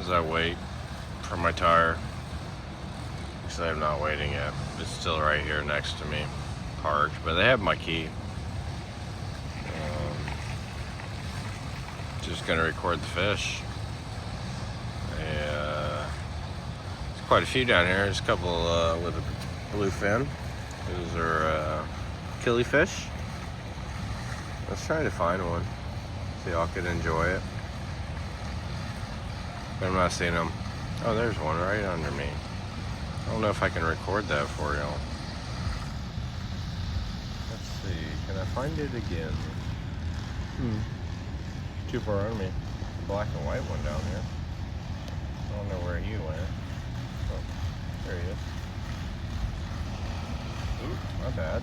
as I wait for my tire. Actually, I'm not waiting yet. It's still right here next to me, parked. But they have my key. Just gonna record the fish. There's quite a few down here. There's a couple with a blue fin. Those are killifish. Let's try to find one. So y'all can enjoy it. But I'm not seeing them. Oh, there's one right under me. I don't know if I can record that for y'all. Let's see. Can I find it again? Too far under me. The black and white one down here. I don't know where he went. Oh, there he is. Ooh, my bad.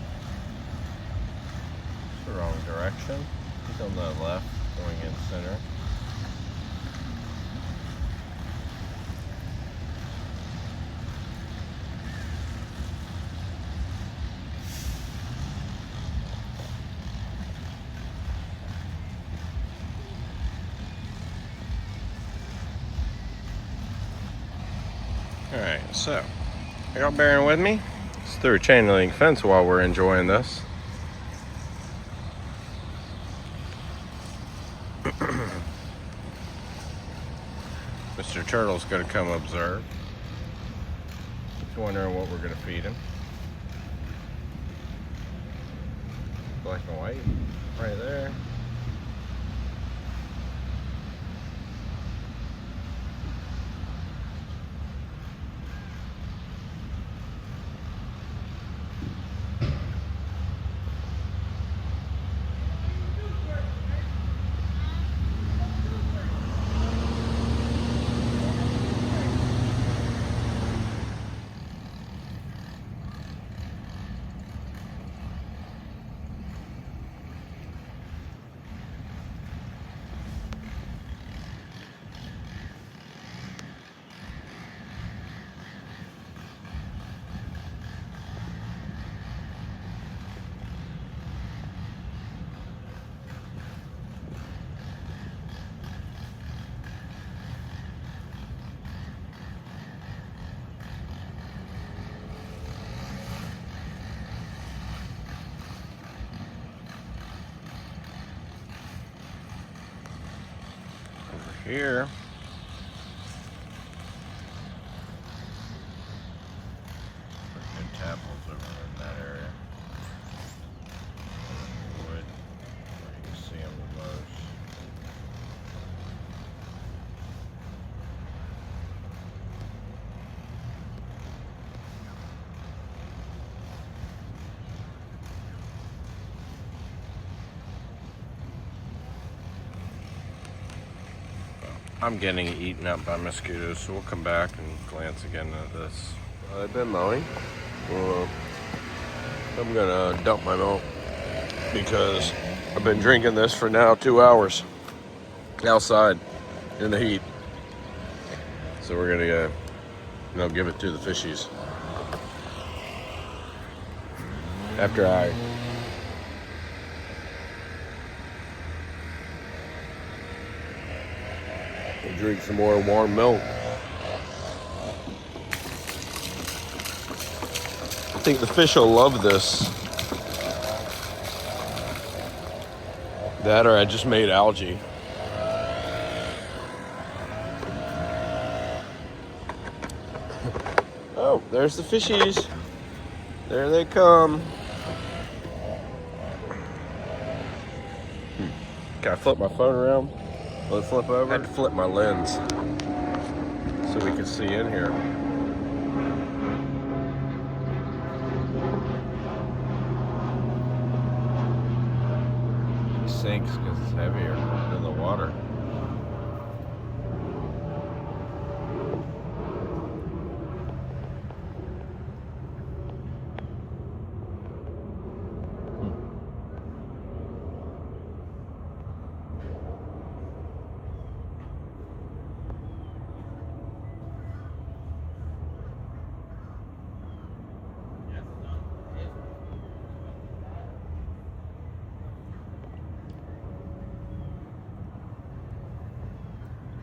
It's the wrong direction. He's on the left, going in center. Alright, so, are y'all bearing with me? It's through a chain link fence while we're enjoying this. Mr. Turtle's gonna come observe. He's wondering what we're gonna feed him. Black and white, right there. Here. Good tapples over in that area. Wood, where you can see them the most. I'm getting eaten up by mosquitoes, so we'll come back and glance again at this. I've been mowing. I'm gonna dump my milk because I've been drinking this for now 2 hours outside in the heat. So we're gonna give it to the fishies after I drink some more warm milk. I think the fish will love this. That or I just made algae. Oh, there's the fishies. There they come. Can I flip my phone around? Will it flip over? I had to flip my lens so we could see in here. It sinks because it's heavier than the water.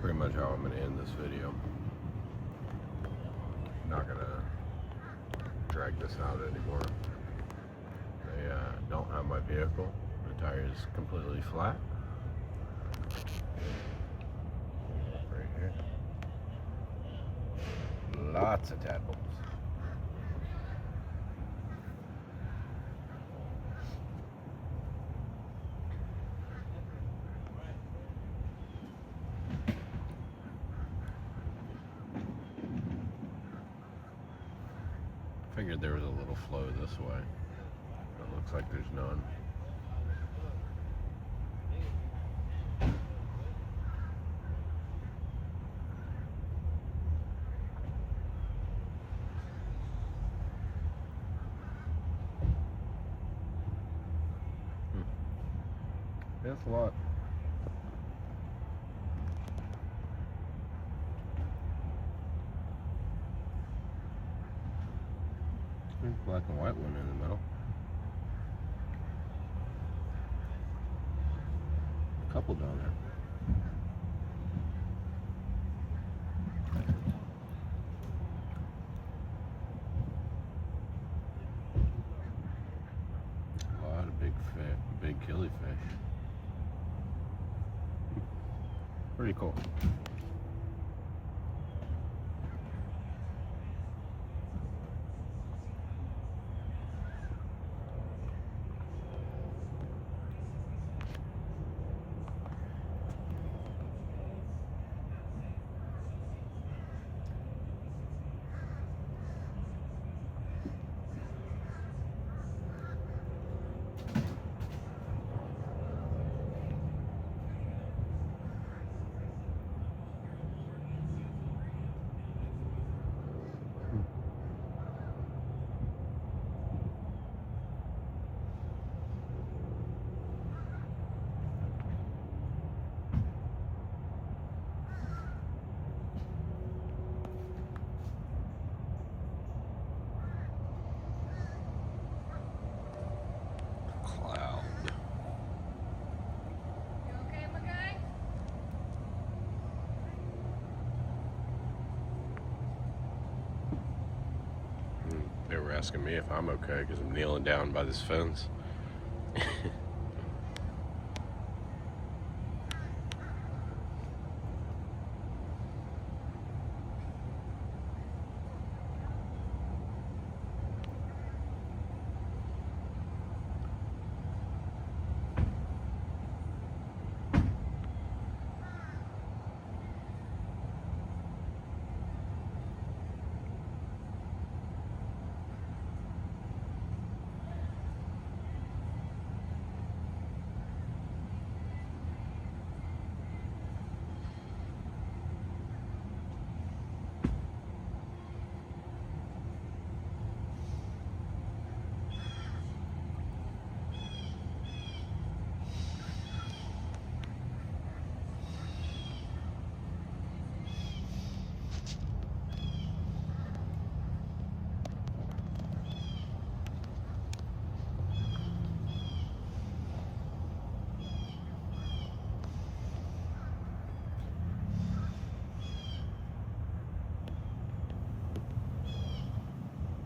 pretty much how I'm going to end this video. Not going to drag this out anymore. They don't have my vehicle. The tire is completely flat. Right here. Lots of tadpoles. Figured there was a little flow this way. It looks like there's none. That's a lot. There's a black and white one in the middle. A couple down there. A lot of big killifish. Pretty cool. They were asking me if I'm okay because I'm kneeling down by this fence.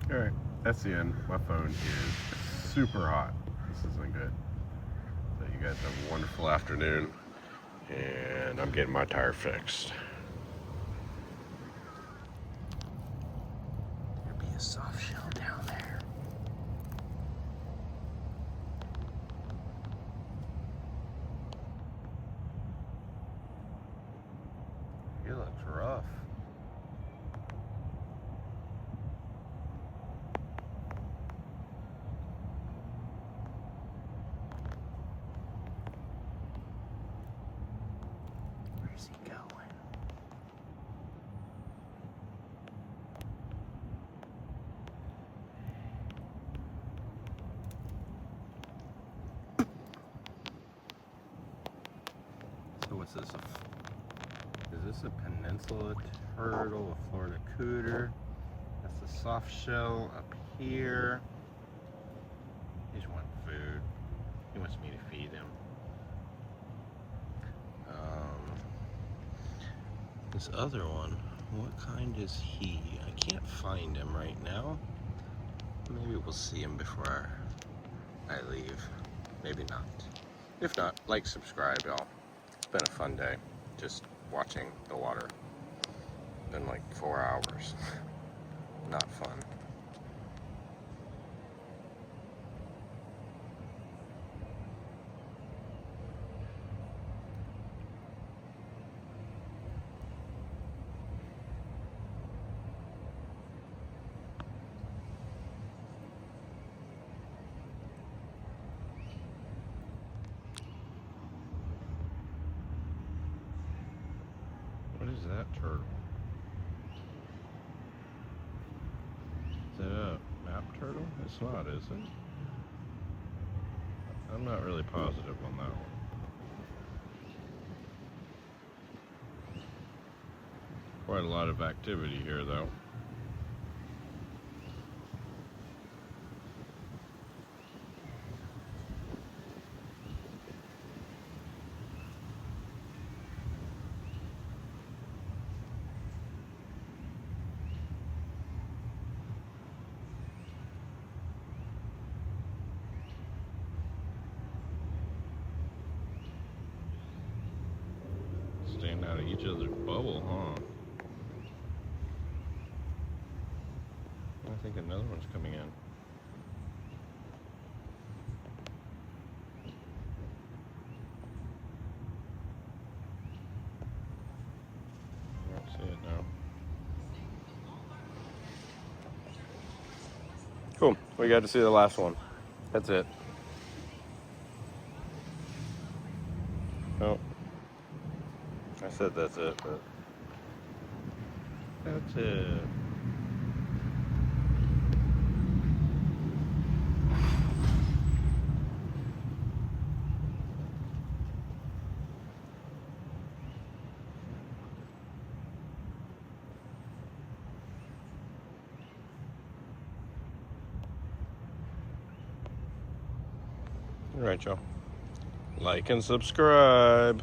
Alright, that's the end. My phone is super hot. This isn't good. So you guys have a wonderful afternoon, and I'm getting my tire fixed. There'll be a soft shell down there. It looks rough. Where's he going? So what's this? Is this a peninsula turtle, a Florida cooter? That's the soft shell up here. He's wanting food. He wants me to feed him. This other one, what kind is he? I can't find him right now. Maybe we'll see him before I leave. Maybe not. If not, like, subscribe, y'all. It's been a fun day just watching the water. Been like 4 hours. Not fun. What is that turtle? Is that a map turtle? It's not, is it? I'm not really positive on that one. Quite a lot of activity here, though. Staying out of each other's bubble, huh? I think another one's coming in. I don't see it now. Cool. We got to see the last one. That's it. Oh. I said that's it, but that's it. All right, y'all. Like and subscribe.